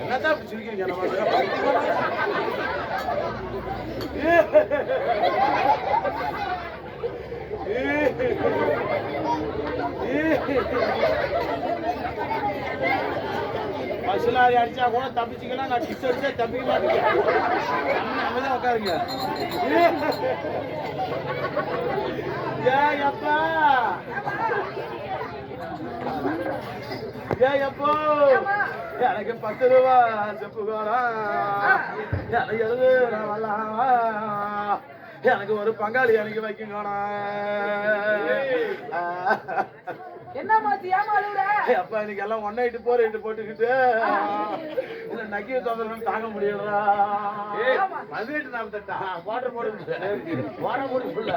என்னதான் சிரிக்கிறீங்க நம்ம பசுலாரி அடிச்சா கூட தப்பிச்சுக்கலாம். நான் கிஸ் அடிச்சா தப்பிக்க மாட்டேங்க. நம்மதான் உட்காருங்க. அப்பா அப்போ எனக்கு 10 ரூபா செப்புகோடா, எனக்கு எழுது எனக்கு ஒரு பங்காளி எனக்கு வைக்குங்கோடா. என்ன மாத்தியா மாலுடா? அப்பா இன்னைக்கு எல்லாம் 1 நைட் 4 நைட் போட்டுக்கிட்டு இந்த நக்கிய தொந்தரவு தாங்க முடியலடா. 1848 வாட்டர் போடுங்க. வாரம் போடு சொல்ல.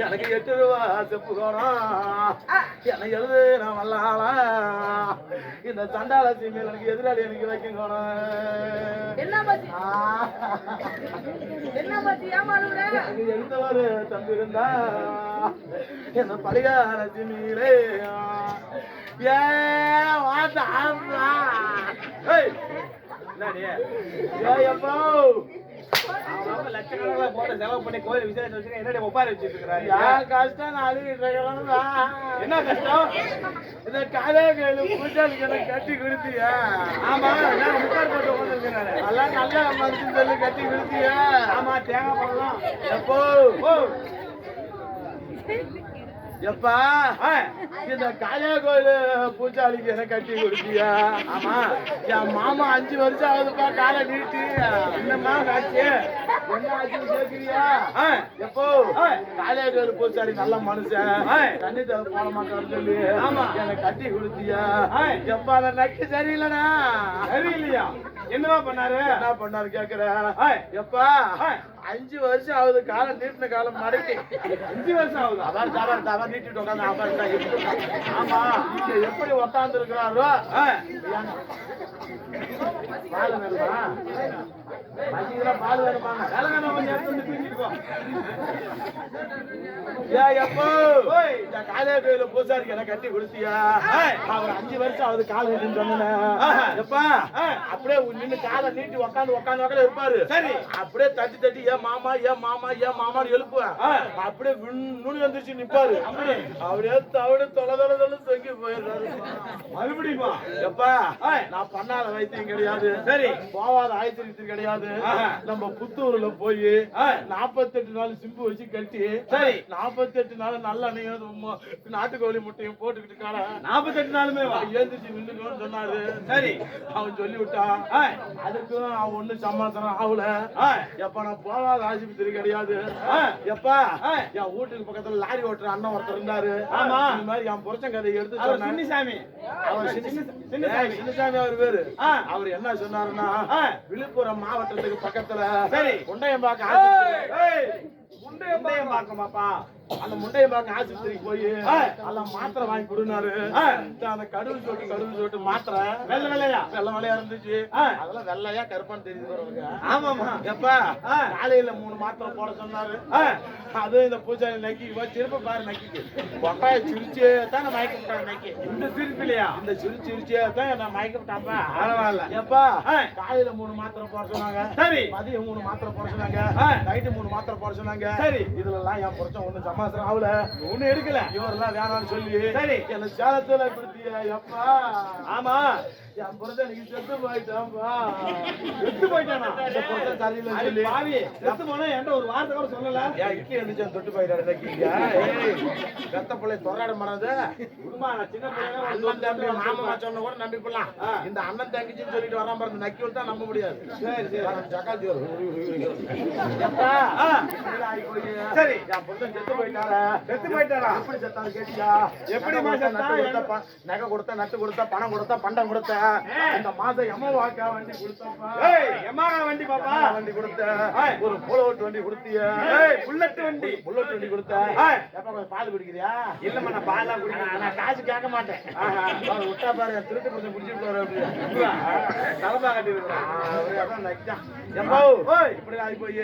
எனக்கு 8 ரூபா செப்புகோடா, எனக்கு எழுது நான் வல்லாளா. இந்த சண்டால சீமையில எனக்கு எதிராளி எனக்கு வைக்குங்கோடா. என்ன மாத்தி? என்ன மாத்தியா மாலுடா? எனக்கு எந்த ஒரு தம்பி இருந்தா என்ன பழிகார சீமையிலே லட்சக்கணக்கில் போட்டு செலவு பண்ணி கோயில் விசேஷம் வச்சுக்க என்னுடைய ஒப்பாரி வச்சுட்டு இருக்கிறாரு. கஷ்டம் என்ன கஷ்டம்? இந்த காலையில் பூஜாலிக்கு எனக்கு கட்டி கொடுத்தியா? ஆமா, நான் முக்கார் போட்டு உட்காந்துருக்கிறாரு. எல்லாம் நல்ல மனுஷன் சொல்லி கட்டி கொடுத்தியா? ஆமா, தேங்காய் பழம் எப்போ எப்பா இந்த காளியா கோயில் பூச்சாலிக்கு என்ன கட்டி கொடுத்தியா? ஆமா, என் மாமா 5 வருஷம் ஆகுதுப்பா காலை நீட்டி. என்னம்மா ஆச்சு? என்ன ஆச்சுன்னு கேக்குறியா? எப்போ காளியா கோயில் பூச்சாலி நல்ல மனுஷன், தண்ணி போட மாட்டான்னு சொல்லி எனக்கு கட்டி கொடுத்தியா? எப்பா அந்த நக்கி சரியில்லடா. சரியில்லையா? என்னவா பண்ணாரு? என்ன பண்ணாரு கேக்குற? எப்பா 5 வருஷம் ஆகுது காலம் நீட்டின காலம் மடக்கி. 5 வருஷம் ஆகுது. அதான் நீட்டிட்டு உட்காந்து ஆமா, இங்க எப்படி உட்கார்ந்து இருக்கிறாரோ பால் வேணுமா? பால் வேணுமா? காலையா கோயில பூசாரிக்கு என்ன கட்டி கொடுத்தியா? அவர் 5 வருஷம் ஆகுது கால் நீட்டுன்னு சொன்னேன். எப்பா அப்படியே நின்று காலை நீட்டி உட்காந்து இருப்பாரு. சரி, அப்படியே தட்டி தட்டி ஏன் மாமா ஏன் மாமா ஏன் மாமான்னு எழுப்புவேன். அப்படியே நுனி வந்துருச்சு நிப்பாரு. அப்படியே தவிட தொலை தொங்கி போயிடுறாரு. மறுபடியுமா? எப்பா நான் பண்ணாத வைத்தியம் கிடையாது, சரி போவாத ஆயத்திரியம் கிடையாது. நம்ம புத்தூர்ல போய் 48 நாள் சிம்பு வச்சு கட்டி, சரி 48 நாள் நல்ல நாட்டுக்கோழி முட்டையும் போட்டுக்கிட்டு கால 48 நாளுமே எழுந்திரிச்சு நின்னுக்கோன்னு சொன்னாரு. சரி, அவன் சொல்லி விட்டான். அதுக்கும் அவன் ஒண்ணு சமாதானம் ஆகல. எப்ப நான் போவாத ஆஸ்பத்திரி கிடையாது. எப்பா என் வீட்டுக்கு பக்கத்துல லாரி ஓட்டுற அண்ணன் ஒருத்தர் இருந்தாரு. ஆமா, இந்த மாதிரி என் புருஷன் கதையை எடுத்து சொன்னாரு. சின்னசாமி, அவர் சின்னசாமி அவர் பேரு. அவர் என்ன சொன்னாருன்னா, விழுப்புரம் மாவட்டத்துக்கு பக்கத்துல சரி முண்டையம்பாக்கமாப்பா, அந்த முண்டையம்பாக்கம் ஆஸ்பத்திரிக்கு போய் எல்லாம் மாத்திரை வாங்கி கொடுனாரு. அந்த கடவுள் சொட்டு மாத்திரை வெள்ளை வெள்ளையா இருந்துச்சு. அதெல்லாம் வெள்ளையா கருப்பான்னு தெரியுது. ஆமாமா. எப்பா காலையில 3 மாத்திரை போட சொன்னாரு. அது இந்த பூஜாரி நக்கி திருப்ப பாரு நக்கிக்கு கொட்டாய சிரிச்சே தான் நான் மயக்க விட்டாங்க. நக்கி இந்த சிரிப்பிலையா? இந்த சிரிச்சே தான் நான் மயக்க விட்டாப்பா. பரவாயில்ல. எப்பா காலையில 3 மாத்திரை போட சொன்னாங்க. சரி, மதியம் 3 மாத்திரை போட சொன்னாங்க. நைட்டு 3 மாத்திரை போட சொன்னாங்க. சரி, இதுல எல்லாம் என் புருஷன் ஒண்ணு சமாசனம் ஆகல, ஒண்ணு எடுக்கல. இவரெல்லாம் வேணாம்னு சொல்லி சரி என்ன சேலத்துல கொடுத்தியா? எப்பா ஆமா, என் புருஷன் நீங்க செத்து போயிட்டான்பா. செத்து போயிட்டானா? இந்த புருஷன் சரியில்லைன்னு சொல்லி பாவி செத்து போனா என்கிட்ட ஒரு வார்த்தை கூட சொல்லல. இட்லி வந்துச்சு தொட்டு போயிட்டாரு. ரத்த பிள்ளை தொறாட மறந்து குடும்பம் சின்ன பிள்ளை மாமா சொன்ன கூட நம்பிக்கலாம். இந்த அண்ணன் தங்கிச்சின்னு சொல்லிட்டு வராம பாருங்க, நக்கி விட்டா நம்ப முடியாது. சரி சரி, என் புருஷன் செத்து போயிட்டாரா? எப்படி செத்தாரு கேட்டியா? எப்படி நகை கொடுத்த நட்டு கொடுத்த பணம் கொடுத்த பண்டம் கொடுத்த இந்த மாசம் எமவாக்கா வண்டி கொடுத்தப்பா. வண்டி பாப்பா வண்டி கொடுத்த, ஒரு புல்லட் வண்டி கொடுத்திய. புல்லட் வண்டி கொடுத்த. எப்ப கொஞ்சம் பால் குடிக்கிறியா? இல்லம்மா நான் பால்லாம் குடிக்கிறேன், நான் காசு கேட்க மாட்டேன். விட்டா பாரு திருட்டு கொஞ்சம் குடிச்சிட்டு வர தலைமா கட்டி இருக்கிறான். இப்படி ஆகி போய்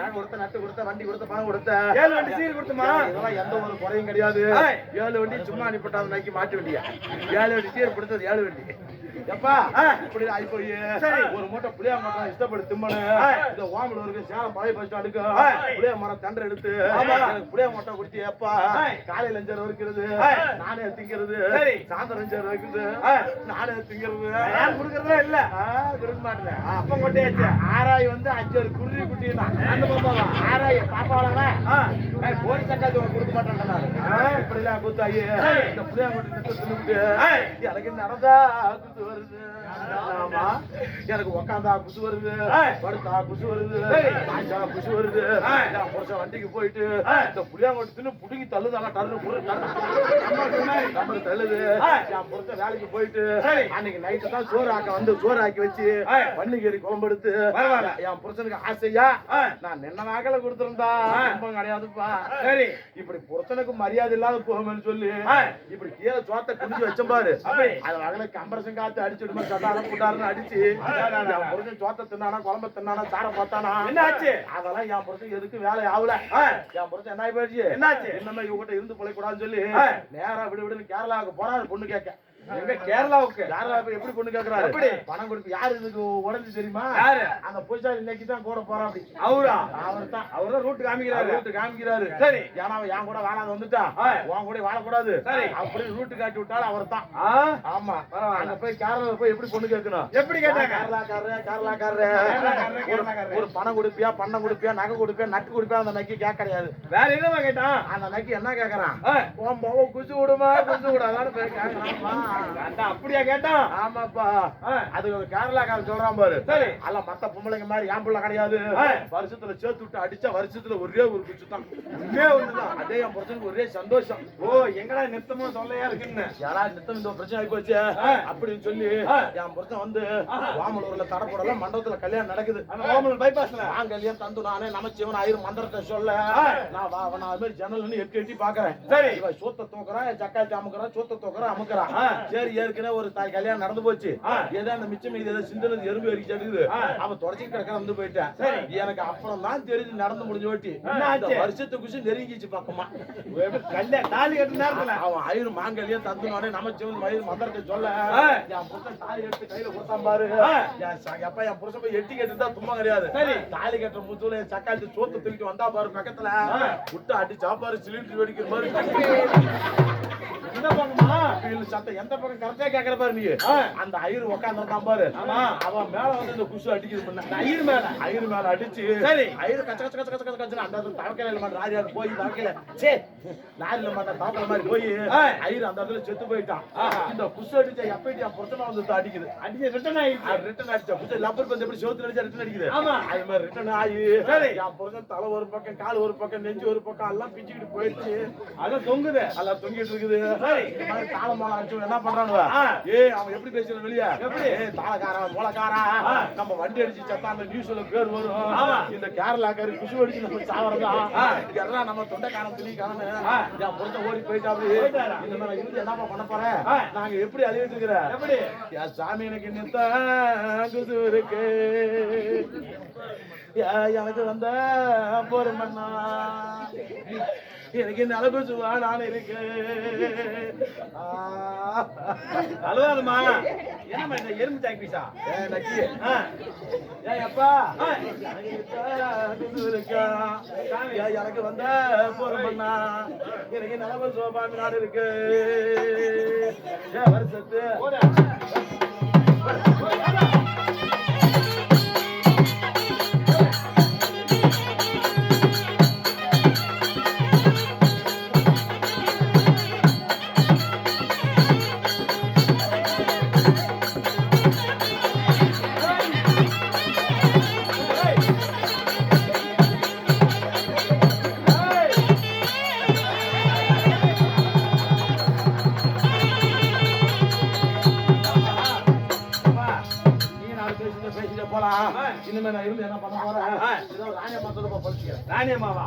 நான் கொடுத்த நட்டு கொடுத்த வண்டி கொடுத்த பணம் கொடுத்த 7 வண்டி சீர் கொடுத்துமா. இதெல்லாம் எந்த ஒரு குறையும் கிடையாது. 7 வண்டி சும்மா அனுப்பிட்டாங்க நக்கி மாட்டி வண்டியா. 7 வண்டி சீர் கொடுத்தது 7 வண்டி. எப்பா இப்படி ஆகி போய் ஒரு மூட்டை புளியா மரம் இஷ்டப்பட்டு திம்மனு இந்த ஓமலூருக்கு சேலம் பழைய பஸ் ஸ்டாண்டுக்கு புளிய மரம் தண்டை எடுத்து புளிய மூட்டை குடிச்சு எப்பா காலையில 5 இருக்கிறது நானே திங்கிறது, சாயந்தரம் 5 இருக்குது நானே திங்கிறது. கொடுக்கறதா இல்ல கொடுக்க மாட்டேன். அப்ப கொட்டையாச்சு ஆராய் வந்து 5 குருவி குட்டினா அந்த பாப்பாவா ஆராய் பாப்பாவா போலி சக்காத்து கொடுக்க மாட்டேன். இப்படி எல்லாம் கூத்தாயி இந்த புளிய மூட்டை தின்னுட்டு எனக்கு நடந்தா குத்து வருது. ஆமா, எனக்கு உக்காந்தா குசு வருது, படுத்தா குசு வருது, குசு வருது. புருஷன் வண்டிக்கு போயிட்டு இந்த புளியாங்கோட்டு தின்னு புடுங்கி தள்ளுதாங்க தள்ளுது. என் புருஷன் வேலைக்கு போயிட்டு அன்னைக்கு நைட்டு தான் சோறு ஆக்கி வச்சு பன்னிக்கறி குழம்பு எடுத்து என் புருஷனுக்கு ஆசையா நான் நின்ன நாகல கொடுத்திருந்தா கிடையாதுப்பா. சரி, இப்படி புருஷனுக்கு மரியாதை இல்லாத போகும்னு சொல்லி இப்படி கீழே சோத்தை குடிச்சு வச்ச பாரு. அது வகையில கம்பரசன் காத்து அடிச்சுடுமா சட்டாரம் புட்டாருன்னு அடிச்சு என் புருஷன் சோத்த தின்னானா குழம்பு தின்னானா சார பார்த்தானா என்ன ஆச்சு? அதெல்லாம் என் புருஷன் எதுக்கு வேலை ஆகல. என் புருஷன் என்ன போயிடுச்சு? என்னாச்சு? இன்னமே இவங்கிட்ட இருந்து பிழைக்கூடாதுன்னு சொல்லி நேரா விடுன்னு கேரளாவுக்கு போறாரு பொண்ணு கேட்க. எங்க கேரளாவுக்கு கேரளாவுக்கு எப்படி பொண்ணு கேக்குறாரு? எப்படி? பணம் கொடுத்து யாரு இதுக்கு உடஞ்சு தெரியுமா? யாரு? அந்த பூசாரி இன்னைக்கு தான் கூட போறா அப்படி. அவரா? அவர்தான் அவர்தான் ரூட் காமிக்கிறாரு. ரூட் காமிக்கிறாரு. சரி. ஏன்னா அவன் என் கூட வாழாத வந்துட்டா உன் கூட வாழக்கூடாது. சரி. அப்படி ரூட் காட்டி விட்டாலும் அவர் தான். ஆமா. பரவாயில்ல. அங்க போய் கேரளால போய் எப்படி பொண்ணு கேட்கணும்? எப்படி கேட்டாங்க? கேரளாக்காரரு ஒரு பணம் கொடுப்பியா, பணம் கொடுப்பியா, நகை கொடுப்பியா, நட்டு கொடுப்பியா, அந்த நக்கி கேட்க கிடையாது. வேற என்னமா கேட்டான்? அந்த நக்கி என்ன கேக்குறான்? உன் மொவ குசு விடுமா, குசு விடாதான்னு போய் கேக்குறான்ப்பா. அப்படியா கேட்டான்? ஆமாப்பா. அது ஒரு கேரளாக்காரர் சொல்றான் பாரு. சரி. அல்ல மத்த பொம்பளைங்க மாதிரி என் பிள்ளை கிடையாது. வருஷத்துல சேர்த்து விட்டு அடிச்சா வருஷத்துல ஒரே ஒரு குச்சு தான். ஒரே ஒண்ணுதான். அதே என் புருஷனுக்கு ஒரே சந்தோஷம். ஓ எங்கடா நிறுத்தமா சொல்லையா இருக்குன்னு யாராவது நித்தம் இந்த பிரச்சனை ஆகி போச்சு அப்படின்னு சொல்லி என் புருஷன் வந்து வாமலூர்ல தடப்படலாம் மண்டபத்துல கல்யாணம் நடக்குது. ஓமல் பைபாஸ்ல நான் கல்யாணம் தந்து நானே நமச்சிவன் ஆயிரம் மந்திரத்தை சொல்ல நான் அது மாதிரி ஜன்னல் எட்டி எட்டி பாக்குறேன். சரி. இவன் சூத்த தூக்குறான், சக்காத்தி அமுக்குறான், சூத்த தூக்குறான் அமுக்குறான். சரி ஏற்கனவே ஒரு தாய் கல்யாணம் நடந்து போச்சு. ஏதோ அந்த மிச்சம் மீது ஏதோ சிந்தனை எறும்பு எரிச்சு எடுக்குது. அவன் தொடச்சி கிடக்க வந்து போயிட்டேன். சரி. எனக்கு அப்புறம் தான் தெரிஞ்சு நடந்து முடிஞ்ச ஓட்டி வருஷத்துக்கு நெருங்கிச்சு பக்கமா கல்யாணம் தாலி கட்டு நேரத்துல அவன் ஆயிரம் மாங்கல்யம் தந்துனானே நமச்சிவன் வயிறு மந்திரத்தை சொல்ல என் புருஷன் தாலி எடுத்து கையில கொடுத்தான் பாரு. எப்ப என் புருஷன் போய் எட்டி கட்டு தான் தும்மா கிடையாது. சரி. தாலி கட்டுற முத்துல என் சக்காத்தி சோத்து தூக்கிட்டு வந்தா பாரு பக்கத்துல விட்டு அடி சாப்பாடு சிலிண்டர் வெடிக்கிற மாதிரி இந்த பக்கமா சத்தம் எந்த பக்கம் கரெக்டா கேக்குற பாரு நீ. அந்த ஐயர் உட்காந்துருக்கான் பாரு. அவன் மேல வந்து இந்த குசு அடிக்குது. ஐயர் மேல அடிச்சு சரி ஐயர் கச்ச கச்ச கச்ச கச்ச கச்ச அந்த தவக்கையில மாட்ட ராஜா போய் தவக்கையில சே லாரில மாட்ட தவக்கல மாதிரி போய் ஐயர் அந்த இடத்துல செத்து போயிட்டான். இந்த குசு அடிச்ச எப்படி என் புருஷனா வந்து அடிக்குது. அடிச்சு ரிட்டர்ன் ஆயிடுச்சு. ரிட்டர்ன் அடிச்ச குசு லப்பர் பந்து எப்படி சோத்துல அடிச்சா ரிட்டர்ன் அடிக்குது. ஆமா. அது மாதிரி ரிட்டர்ன் ஆகி சரி என் புருஷன் தலை ஒரு பக்கம் கால் ஒரு பக்கம் நெஞ்சு ஒரு பக்கம் எல்லாம் பிச்சுக்கிட்டு போயிடுச்சு. அதான் தொங்குது. எல்லாம் தொங்கிட்டு இருக்குது. சரி. இந்த மாதிரி தாளமோளம் அடிச்சு என்ன பண்றானுவ? அவன் எப்படி பேசுறான் வெளியே? எப்படி தாளக்காரன் மூலக்காரன் நம்ம வண்டி அடிச்சு சத்தா அந்த நியூஸ்ல பேர் வரும். இந்த கேரளாக்காரி குசு அடிச்சு நம்ம சாவறதா எல்லாம் நம்ம தொண்டைக்காரன் துணிக்காரன் என் புருஷன் ஓடி போயிட்டாப்டி. இந்த மாதிரி இருந்து என்னப்பா பண்ண போறேன்? நாங்க எப்படி அழிவிட்டு இருக்கிற எப்படி என் சாமி எனக்கு நித்த குசு இருக்கு எனக்கு வந்த பொறுமண்ணா எனக்கு இந்த அளவு சுவா நான் இருக்கு அழுவாதுமா என்னமா இந்த எறும்பு சாய் பீசா நக்கி அப்பா எனக்கு வந்த பொறுமண்ணா எனக்கு நிலவு சோபாமி நாடு இருக்கு வருஷத்து போலாம். இனிமே நான் இருந்து என்ன பண்ண போறேன்? ராணியம்மா சொல்லுப்பா படிச்சுக்கிறேன். ராணியம்மாவா